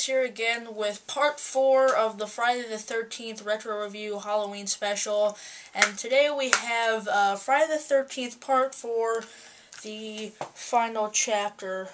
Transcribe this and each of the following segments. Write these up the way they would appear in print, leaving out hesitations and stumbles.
Chris here again with part 4 of the Friday the 13th Retro Review Halloween special. And today we have Friday the 13th part 4, the final chapter,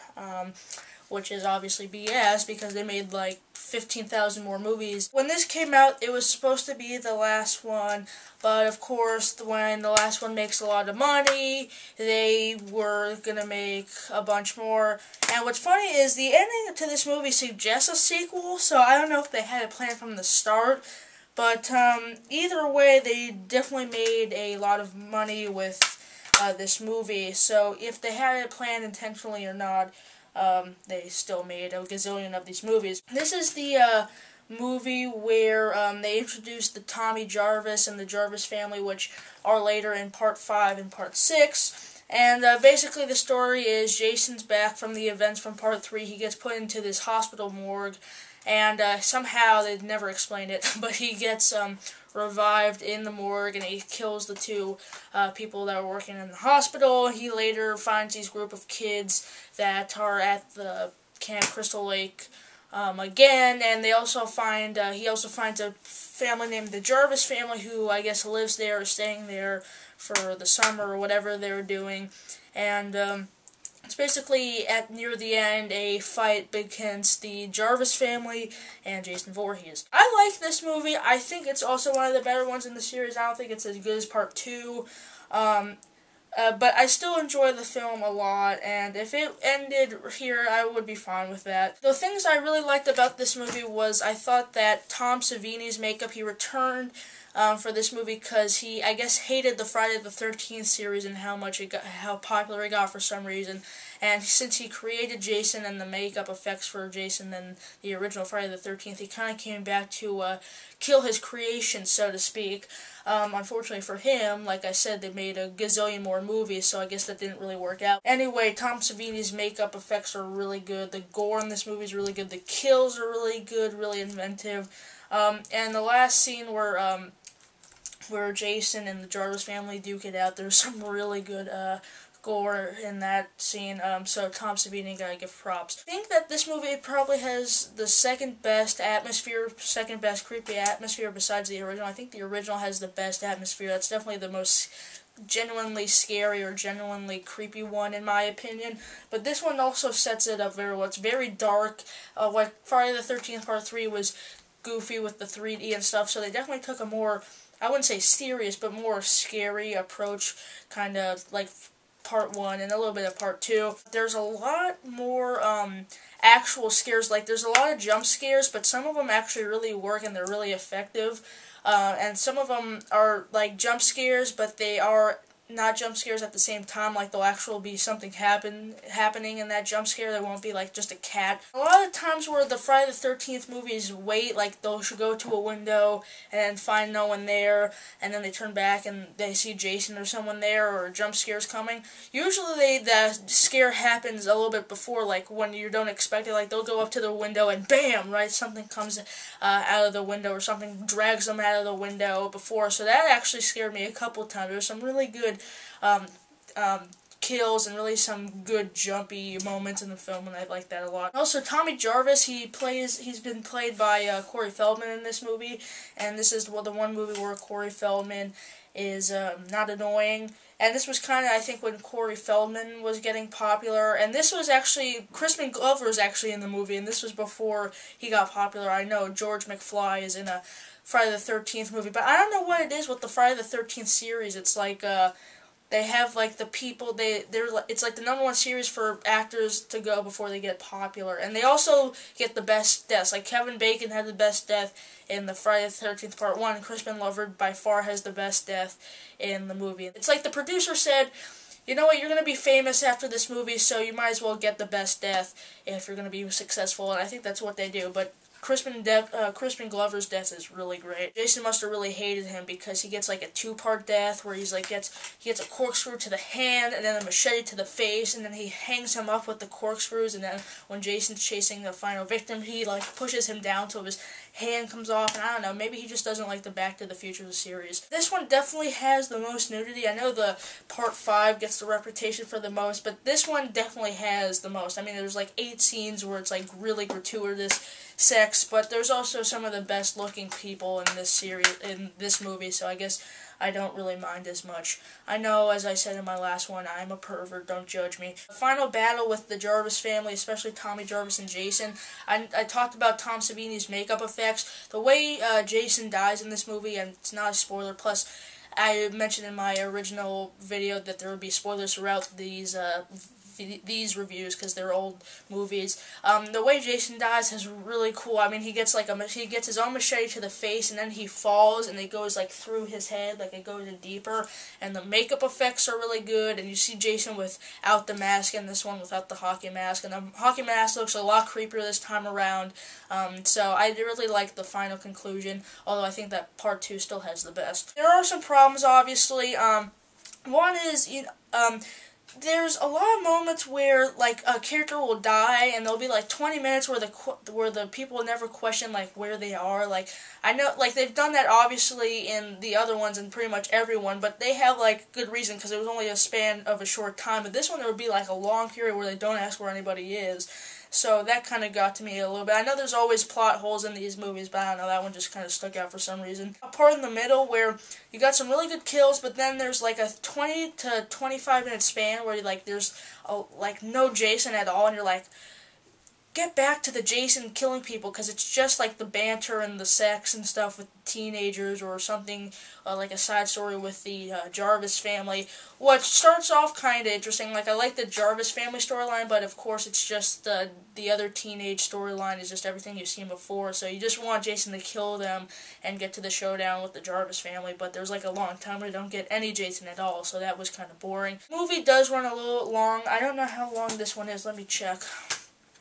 which is obviously BS because they made like 15,000 more movies. When this came out, it was supposed to be the last one, but of course, when the last one makes a lot of money, they were gonna make a bunch more. And what's funny is the ending to this movie suggests a sequel, so I don't know if they had it planned from the start, but either way, they definitely made a lot of money with this movie, so if they had it planned intentionally or not, they still made a gazillion of these movies. This is the movie where they introduced the Tommy Jarvis and the Jarvis family, which are later in Part 5 and Part 6. And basically the story is Jason's back from the events from Part 3. He gets put into this hospital morgue, and somehow, they never explained it, but he gets revived in the morgue, and he kills the two people that were working in the hospital. He later finds these group of kids that are at the Camp Crystal Lake again, and they also find he also finds a family named the Jarvis family, who I guess lives there or staying there for the summer or whatever they were doing, and it's basically, near the end, a fight against the Jarvis family and Jason Voorhees. I like this movie. I think it's also one of the better ones in the series. I don't think it's as good as Part 2. But I still enjoy the film a lot, and if it ended here, I would be fine with that. The things I really liked about this movie was I thought that Tom Savini's makeup, he returned for this movie because he, I guess, hated the Friday the 13th series and how popular it got for some reason. And since he created Jason and the makeup effects for Jason in the original Friday the 13th, he kind of came back to kill his creation, so to speak. Unfortunately for him, like I said, they made a gazillion more movies, so I guess that didn't really work out. Anyway, Tom Savini's makeup effects are really good. The gore in this movie is really good. The kills are really good, really inventive. And the last scene where Jason and the Jarvis family duke it out, there's some really good gore in that scene, so Tom Savini gotta give props. I think that this movie probably has the second best atmosphere, second best creepy atmosphere besides the original. I think the original has the best atmosphere. That's definitely the most genuinely scary or genuinely creepy one in my opinion, but this one also sets it up very well. It's very dark, like Friday the 13th Part 3 was goofy with the 3D and stuff, so they definitely took a more, I wouldn't say serious, but more scary approach, kind of like Part 1 and a little bit of Part 2. There's a lot more actual scares, like there's a lot of jump scares, but some of them actually really work and they're really effective. And some of them are like jump scares, but they are not jump scares at the same time, like there'll actually be something happening in that jump scare. There won't be like just a cat. A lot of times where the Friday the 13th movies wait, like they'll go to a window and find no one there, and then they turn back and they see Jason or someone there, or a jump scare's coming. Usually the scare happens a little bit before, like when you don't expect it, like they'll go up to the window and BAM! Right, something comes out of the window, or something drags them out of the window before, so that actually scared me a couple times. There's some really good kills and really some good jumpy moments in the film, and I like that a lot. Also, Tommy Jarvis, he's been played by Corey Feldman in this movie, and this is the one movie where Corey Feldman is not annoying. And this was kind of, I think, when Corey Feldman was getting popular. And this was actually, Crispin Glover was actually in the movie, and this was before he got popular. I know George McFly is in a Friday the 13th movie, but I don't know what it is with the Friday the 13th series. It's like, they have like the people, it's like the #1 series for actors to go before they get popular. And they also get the best deaths. Like Kevin Bacon had the best death in the Friday the 13th Part 1. Crispin Glover by far has the best death in the movie. It's like the producer said, you know what, you're going to be famous after this movie, so you might as well get the best death if you're going to be successful. And I think that's what they do. But Crispin Glover's death is really great. Jason must have really hated him because he gets like a 2-part death where he gets a corkscrew to the hand and then a machete to the face, and then he hangs him up with the corkscrews, and then when Jason's chasing the final victim, he like pushes him down so his hand comes off, and I don't know, maybe he just doesn't like the Back to the Future series. This one definitely has the most nudity. I know the Part 5 gets the reputation for the most, but this one definitely has the most. I mean, there's like 8 scenes where it's like really gratuitous sex, but there's also some of the best looking people in this series, in this movie, so I guess I don't really mind as much. I know, as I said in my last one, I'm a pervert, don't judge me. The final battle with the Jarvis family, especially Tommy Jarvis and Jason, I talked about Tom Savini's makeup effects. The way Jason dies in this movie, and it's not a spoiler, plus I mentioned in my original video that there would be spoilers throughout these reviews because they're old movies. The way Jason dies is really cool. I mean, he gets he gets his own machete to the face, and then he falls, and it goes like through his head, like it goes in deeper. And the makeup effects are really good. And you see Jason without the mask, and this one without the hockey mask. And the hockey mask looks a lot creepier this time around. So I really like the final conclusion. Although I think that part 2 still has the best. There are some problems, obviously. One is there's a lot of moments where like a character will die, and there'll be like 20 minutes where the people never question like where they are. Like I know like they've done that obviously in the other ones and pretty much everyone, but they have like good reason because it was only a span of a short time. But this one there would be like a long period where they don't ask where anybody is. So that kind of got to me a little bit. I know there's always plot holes in these movies, but I don't know, that one just kind of stuck out for some reason. A part in the middle where you got some really good kills, but then there's like a 20 to 25 minute span where like there's like no Jason at all, and you're like, get back to the Jason killing people, because it's just like the banter and the sex and stuff with teenagers, or something like a side story with the Jarvis family, which starts off kind of interesting. Like I like the Jarvis family storyline, but of course it's just the other teenage storyline is just everything you've seen before, so you just want Jason to kill them and get to the showdown with the Jarvis family, but there's like a long time where you don't get any Jason at all, so that was kind of boring. The movie does run a little long. I don't know how long this one is, let me check.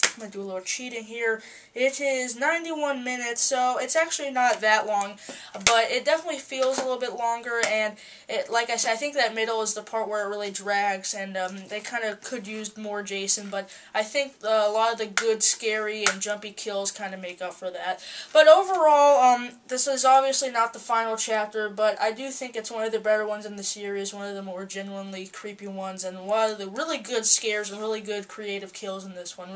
I'm going to do a little cheating here. It is 91 minutes, so it's actually not that long, but it definitely feels a little bit longer, and like I said, I think that middle is the part where it really drags, and they kind of could use more Jason, but I think a lot of the good, scary, and jumpy kills kind of make up for that. But overall, this is obviously not the final chapter, but I do think it's one of the better ones in the series, one of the more genuinely creepy ones, and a lot of the really good scares and really good creative kills in this one.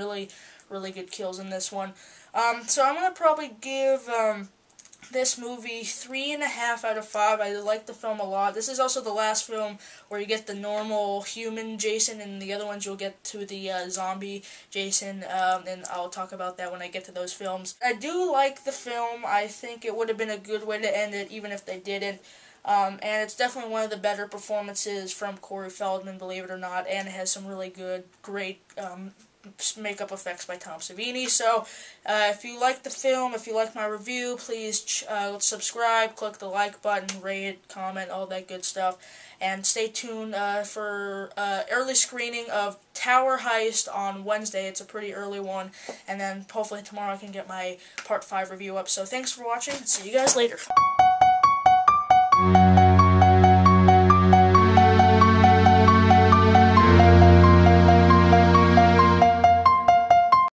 Really good kills in this one. So I'm going to probably give this movie 3.5 out of 5. I like the film a lot. This is also the last film where you get the normal human Jason, and the other ones you'll get to the zombie Jason, and I'll talk about that when I get to those films. I do like the film. I think it would have been a good way to end it, even if they didn't. And it's definitely one of the better performances from Corey Feldman, believe it or not, and it has some really great makeup effects by Tom Savini. So if you like the film, if you like my review, please subscribe, click the like button, rate, comment, all that good stuff, and stay tuned for early screening of Tower Heist on Wednesday. It's a pretty early one, and then hopefully tomorrow I can get my Part 5 review up. So thanks for watching, see you guys later.